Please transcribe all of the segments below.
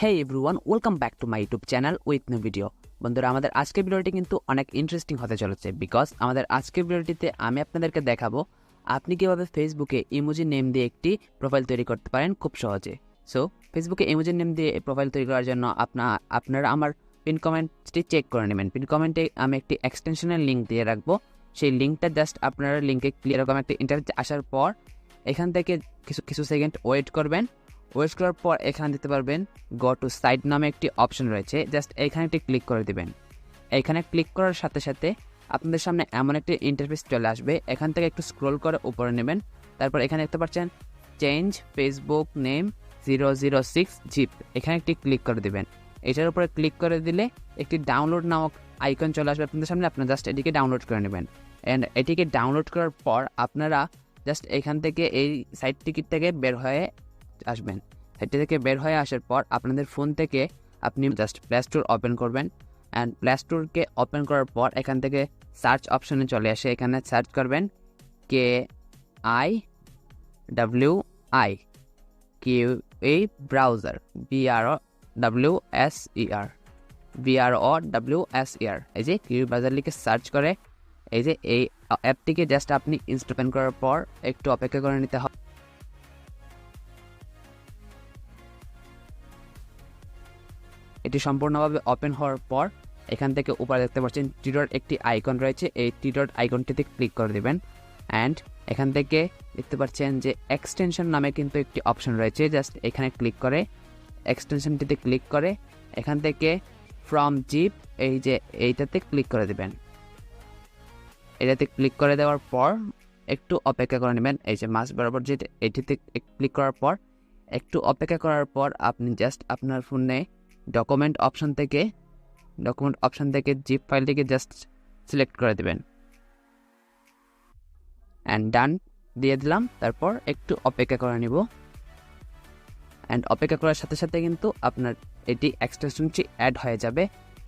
Hey everyone, welcome back to my YouTube channel with new video. বন্ধুরা আমাদের আজকের ভিডিওটি কিন্তু অনেক ইন্টারেস্টিং হতে চলেছে বিকজ আমাদের আজকের ভিডিওটিতে আমি আপনাদেরকে দেখাবো আপনি কিভাবে ফেসবুকে ইমোজি নেম দিয়ে একটি প্রোফাইল তৈরি করতে পারেন খুব সহজে। সো ফেসবুকে ইমোজি নেম দিয়ে প্রোফাইল তৈরি করার জন্য আপনারা আমার পিন কমেন্টটি চেক করে নেবেন। পিন কমেন্টে আমি একটি এক্সটেনশনের লিঙ্ক দিয়ে রাখবো। সেই লিঙ্কটা জাস্ট আপনারা লিঙ্কে ক্লিক এরকম একটা ইন্টারফেস আসার পর এখান থেকে কিছু সেকেন্ড ওয়েট করবেন। ওয়েট করার পর এখানে দিতে পারবেন গো টু সাইট নামে একটি অপশন রয়েছে, জাস্ট এখানে একটি ক্লিক করে দিবেন। এখানে ক্লিক করার সাথে সাথে আপনাদের সামনে এমন একটি ইন্টারফেস চলে আসবে। এখান থেকে একটু স্ক্রল করে উপরে নেবেন, তারপর এখানে দেখতে পাচ্ছেন চেঞ্জ ফেসবুক নেম 006 জিপ, এখানে একটি ক্লিক করে দিবেন। এটার উপরে ক্লিক করে দিলে একটি ডাউনলোড নামক আইকন চলে আসবে আপনাদের সামনে, আপনারা জাস্ট এটিকে ডাউনলোড করে নেবেন। অ্যান্ড এটিকে ডাউনলোড করার পর আপনারা জাস্ট এখান থেকে এই সাইট টিকিট থেকে বের হয়ে আসবেন। সাইটটি থেকে বের হয়ে আসার পর আপনাদের ফোন থেকে আপনি জাস্ট প্লে স্টোর ওপেন করবেন। অ্যান্ড প্লে স্টোরকে ওপেন করার পর এখান থেকে সার্চ অপশনে চলে আসে, এখানে সার্চ করবেন KIWI ব্রাউজার BROWSER এই যে কিউ ব্রাউজার লিখে সার্চ করে এই যে এই অ্যাপটিকে জাস্ট আপনি ইনস্টল করার পর একটু অপেক্ষা করে নিতে হবে। এটি সম্পূর্ণভাবে ওপেন হওয়ার পর এখান থেকে উপরে দেখতে পাচ্ছেন টি ডট একটি আইকন রয়েছে, এই টি ডট আইকনটিতে ক্লিক করে দেবেন। অ্যান্ড এখান থেকে দেখতে পাচ্ছেন যে এক্সটেনশন নামে কিন্তু একটি অপশন রয়েছে, জাস্ট এখানে ক্লিক করে এক্সটেনশনটিতে ক্লিক করে এখান থেকে ফ্রম জিপ এই যে এইটাতে ক্লিক করে দেবেন। এটাতে ক্লিক করে দেওয়ার পর একটু অপেক্ষা করে নেবেন। এই যে মাস বরাবর যে এটিতে ক্লিক করার পর একটু অপেক্ষা করার পর আপনি জাস্ট আপনার ফোনে ডকুমেন্ট অপশন থেকে জিপ ফাইলটিকে জাস্ট সিলেক্ট করে দেবেন অ্যান্ড ডান দিয়ে দিলাম। তারপর একটু অপেক্ষা করে নিব। অ্যান্ড অপেক্ষা করার সাথে সাথে কিন্তু আপনার এটি এক্সটেনশনটি অ্যাড হয়ে যাবে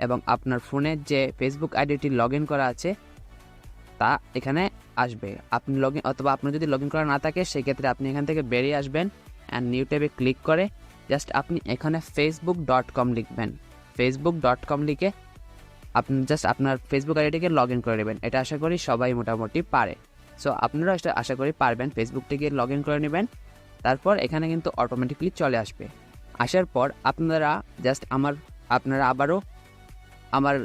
এবং আপনার ফোনে যে ফেসবুক আইডিটি লগ ইন করা আছে তা এখানে আসবে। আপনি অথবা আপনার যদি লগ ইন করা না থাকে সেক্ষেত্রে আপনি এখান থেকে বেরিয়ে আসবেন অ্যান্ড নিউ ট্যাবে ক্লিক করে জাস্ট আপনি এখানে facebook.com লিখবেন। facebook.com লিখে আপনি জাস্ট আপনার ফেসবুক আইডিটিকে লগ ইন করে নেবেন। এটা আশা করি সবাই মোটামুটি পারে। সো আপনারা এটা আশা করি পারবেন। ফেসবুকটিকে লগ ইন করে নেবেন, তারপর এখানে কিন্তু অটোমেটিকলি চলে আসবে। আসার পর আপনারা জাস্ট আপনারা আবারও আমার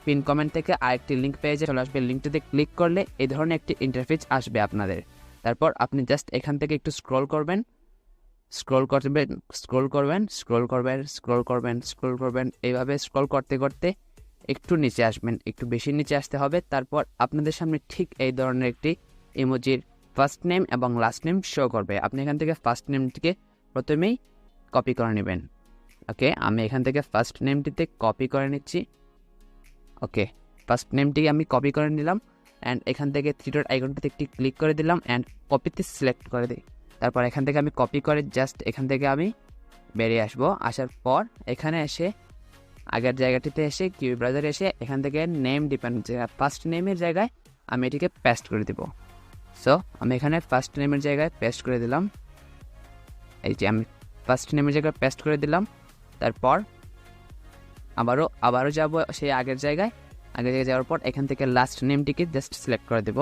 পিন কমেন্ট থেকে আরেকটি লিঙ্ক পেজে চলে আসবে। লিঙ্কটিতে ক্লিক করলে এই ধরনের একটি ইন্টারফেস আসবে আপনাদের। তারপর আপনি জাস্ট এখান থেকে একটু স্ক্রল করবেন, এইভাবে স্ক্রল করতে করতে একটু নিচে আসবেন, একটু বেশি নিচে আসতে হবে। তারপর আপনাদের সামনে ঠিক এই ধরনের একটি ইমোজির ফার্স্ট নেম এবং লাস্ট নেম শো করবে। আপনি এখান থেকে ফার্স্ট নেমটিকে প্রথমেই কপি করে নেবেন। ওকে, আমি এখান থেকে ফার্স্ট নেমটিতে কপি করে নিচ্ছি। ওকে, ফার্স্ট নেমটিকে আমি কপি করে নিলাম অ্যান্ড এখান থেকে থ্রি ডট আইকনটিতে একটি ক্লিক করে দিলাম অ্যান্ড কপিতে সিলেক্ট করে দিই। তারপর এখান থেকে আমি কপি করে জাস্ট এখান থেকে আমি বেরিয়ে আসবো। আসার পর এখানে এসে আগের জায়গাটিতে এসে কিউ ব্রাউজারে এসে এখান থেকে নেম ডিপেন্ড ফার্স্ট নেমের জায়গায় আমি এটিকে পেস্ট করে দিব। সো আমি এখানে ফার্স্ট নেমের জায়গায় পেস্ট করে দিলাম। এই যে আমি ফার্স্ট নেমের জায়গায় পেস্ট করে দিলাম। তারপর আবারও যাব সেই আগের জায়গায় যাওয়ার পর এখান থেকে লাস্ট নেমটিকে জাস্ট সিলেক্ট করে দেব।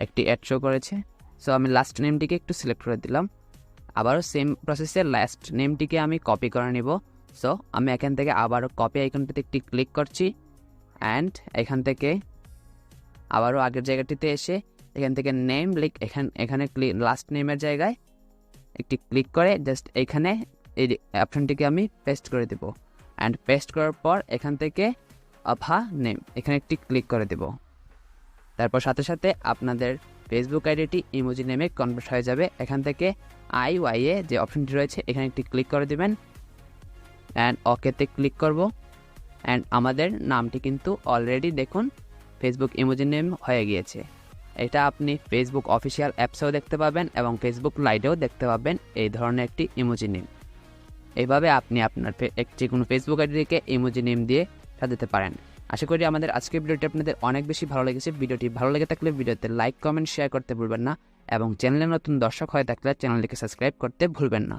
একটি অ্যাড শো করেছে, সো আমি লাস্ট নেমটিকে একটু সিলেক্ট করে দিলাম। আবারও সেম প্রসেসে লাস্ট নেমটিকে আমি কপি করে নিব। সো আমি এখান থেকে আবারও কপি আইকনটিতে একটি ক্লিক করছি অ্যান্ড এখান থেকে আবারও আগের জায়গাটিতে এসে এখান থেকে নেম এখানে লাস্ট নেমের জায়গায় একটি ক্লিক করে জাস্ট এখানে এই অপশনটিকে আমি পেস্ট করে দেব। অ্যান্ড পেস্ট করার পর এখান থেকে আভা নেম এখানে একটি ক্লিক করে দেব। তারপর সাথে সাথে আপনাদের ফেসবুক আইডিটি ইমোজি নেমে কনভার্ট হয়ে যাবে। এখান থেকে IYA যে অপশনটি রয়েছে এখানে একটি ক্লিক করে দেবেন অ্যান্ড ওকেতে ক্লিক করব। অ্যান্ড আমাদের নামটি কিন্তু অলরেডি দেখুন ফেসবুক ইমোজি নেম হয়ে গিয়েছে। এটা আপনি ফেসবুক অফিসিয়াল অ্যাপসেও দেখতে পাবেন এবং ফেসবুক লাইটেও দেখতে পাবেন এই ধরনের একটি ইমোজি নেম। এইভাবে আপনি আপনার যে কোনো ফেসবুক আইডিকে ইমোজি নেম দিয়ে সাজাতে পারেন। আশা করি আমাদের আজকের ভিডিওটি আপনাদের অনেক বেশি ভালো লেগেছে। ভিডিওটি ভালো লেগে থাকলে ভিডিওতে লাইক, কমেন্ট, শেয়ার করতে ভুলবেন না এবং চ্যানেলে নতুন দর্শক হয়ে থাকলে চ্যানেলটিকে সাবস্ক্রাইব করতে ভুলবেন না।